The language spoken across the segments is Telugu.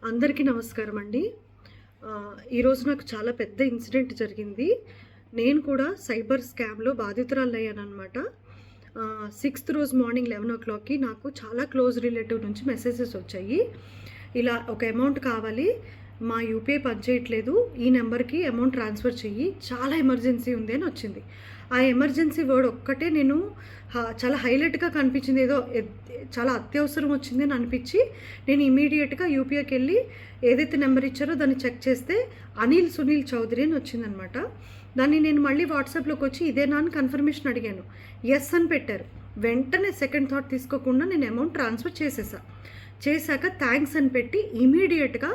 అందరికీ నమస్కారం అండి. ఈరోజు నాకు చాలా పెద్ద ఇన్సిడెంట్ జరిగింది. నేను కూడా సైబర్ స్కామ్‌లో బాధితురాలయ్యాననమాట. 6th రోజు మార్నింగ్ 11:00కి నాకు చాలా క్లోజ్ రిలేటివ్ నుంచి మెసేజెస్ వచ్చాయి. ఇలా ఒక అమౌంట్ కావాలి, మా యూపీఐ పనిచేయట్లేదు, ఈ నెంబర్‌కి అమౌంట్ ట్రాన్స్ఫర్ చెయ్యి, చాలా ఎమర్జెన్సీ ఉంది అని వచ్చింది. ఆ ఎమర్జెన్సీ వర్డ్ ఒక్కటే నేను చాలా హైలైట్‌గా కనిపించింది. ఏదో చాలా అత్యవసరం వచ్చింది అని అనిపించి నేను ఇమీడియట్‌గా యూపీఐకి వెళ్ళి ఏదైతే నెంబర్ ఇచ్చారో దాన్ని చెక్ చేస్తే అనిల్ సునీల్ చౌదరి అని వచ్చిందనమాట. దాన్ని నేను మళ్ళీ వాట్సాప్‌లోకి వచ్చి ఇదేనా అని కన్ఫర్మేషన్ అడిగాను. ఎస్ అని పెట్టారు. వెంటనే సెకండ్ థాట్ తీసుకోకుండా నేను అమౌంట్ ట్రాన్స్ఫర్ చేశాక థ్యాంక్స్ అని పెట్టి ఇమీడియట్‌గా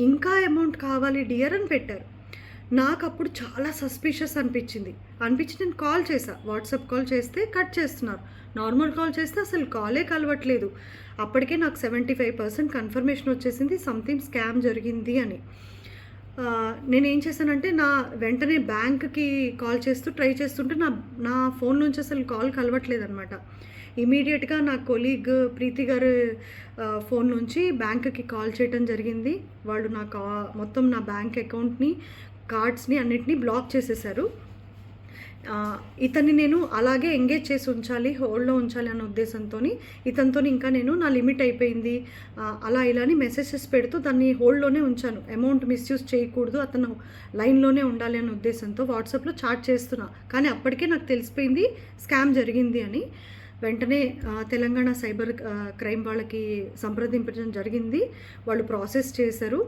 ఇంకా అమౌంట్ కావాలి డియర్ అని పెట్టారు. నాకు అప్పుడు చాలా సస్పిషియస్ అనిపించి నేను కాల్ చేశా. వాట్సాప్ కాల్ చేస్తే కట్ చేస్తున్నారు, నార్మల్ కాల్ చేస్తే అసలు కాలే కలవట్లేదు. అప్పటికే నాకు 75% కన్ఫర్మేషన్ వచ్చేసింది సంథింగ్ స్కామ్ జరిగింది అని. నేనేం చేశానంటే వెంటనే బ్యాంక్కి కాల్ చేస్తూ ట్రై చేస్తుంటే నా ఫోన్ నుంచి అసలు కాల్ కలవట్లేదనమాట. ఇమీడియట్గా నా కొలీగ్ ప్రీతి గారు ఫోన్ నుంచి బ్యాంక్కి కాల్ చేయడం జరిగింది. వాళ్ళు మొత్తం నా బ్యాంక్ అకౌంట్ని, కార్డ్స్ని అన్నిటినీ బ్లాక్ చేసేసారు. ఇతన్ని నేను అలాగే ఎంగేజ్ చేసి ఉంచాలి, హోల్డ్లో ఉంచాలి అన్న ఉద్దేశంతో ఇతనితో ఇంకా నేను నా లిమిట్ అయిపోయింది అలా ఇలా అని మెసేజెస్ పెడుతూ దాన్ని హోల్డ్లోనే ఉంచాను. అమౌంట్ మిస్యూజ్ చేయకూడదు, అతను లైన్లోనే ఉండాలి అన్న ఉద్దేశంతో వాట్సాప్లో చాట్ చేస్తున్నా. కానీ అప్పటికే నాకు తెలిసిపోయింది స్కామ్ జరిగింది అని. వెంటనే తెలంగాణ సైబర్ క్రైమ్ వాళ్ళకి సంప్రదించడం జరిగింది. వాళ్ళు ప్రాసెస్ చేశారు.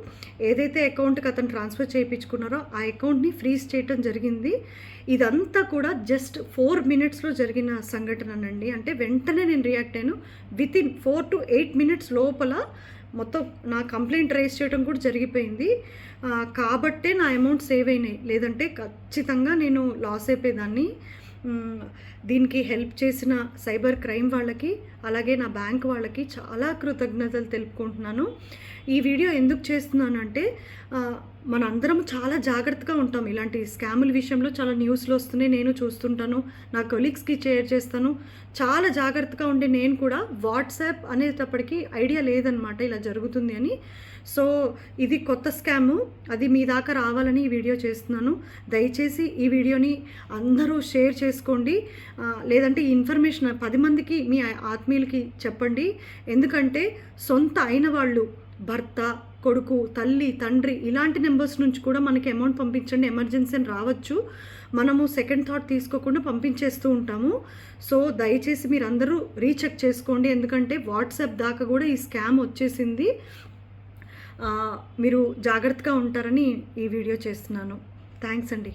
ఏదైతే అకౌంట్కి అతను ట్రాన్స్ఫర్ చేయించుకున్నారో ఆ అకౌంట్ని ఫ్రీజ్ చేయడం జరిగింది. ఇదంతా కూడా జస్ట్ 4 minutesలో జరిగిన సంఘటననండి. అంటే వెంటనే నేను రియాక్ట్ అయ్యాను. వితిన్ 4 to 8 minutes లోపల మొత్తం నా కంప్లైంట్ రైజ్ చేయడం కూడా జరిగిపోయింది. కాబట్టే నా అమౌంట్ సేవ్ అయినాయి, లేదంటే ఖచ్చితంగా నేను లాస్ అయిపోయేదాన్ని. దీనికి హెల్ప్ చేసిన సైబర్ క్రైమ్ వాళ్ళకి, అలాగే నా బ్యాంక్ వాళ్ళకి చాలా కృతజ్ఞతలు తెలుపుకుంటున్నాను. ఈ వీడియో ఎందుకు చేస్తున్నానంటే మనందరం చాలా జాగ్రత్తగా ఉంటాం. ఇలాంటి స్కాముల విషయంలో చాలా న్యూస్లో వస్తున్నాయి, నేను చూస్తుంటాను, నా కొలీగ్స్కి షేర్ చేస్తాను. చాలా జాగ్రత్తగా ఉండే నేను కూడా వాట్సాప్ అనేటప్పటికీ ఐడియా లేదనమాట ఇలా జరుగుతుంది అని. సో ఇది కొత్త స్కాము, అది మీ దాకా రావాలని ఈ వీడియో చేస్తున్నాను. దయచేసి ఈ వీడియోని అందరూ షేర్ చేసుకోండి, లేదంటే ఈ ఇన్ఫర్మేషన్ 10 మందికి మీ ఆత్మీయులకి చెప్పండి. ఎందుకంటే సొంత అయిన వాళ్ళు, భర్త, కొడుకు, తల్లి, తండ్రి ఇలాంటి నెంబర్స్ నుంచి కూడా మనకి అమౌంట్ పంపించండి, ఎమర్జెన్సీ అని రావచ్చు. మనము సెకండ్ థాట్ తీసుకోకుండా పంపించేస్తూ ఉంటాము. సో దయచేసి మీరు అందరూ రీచెక్ చేసుకోండి, ఎందుకంటే వాట్సాప్ దాకా కూడా ఈ స్కామ్ వచ్చేసింది. మీరు జాగ్రత్తగా ఉంటారని ఈ వీడియో చేస్తున్నాను. థ్యాంక్స్ అండి.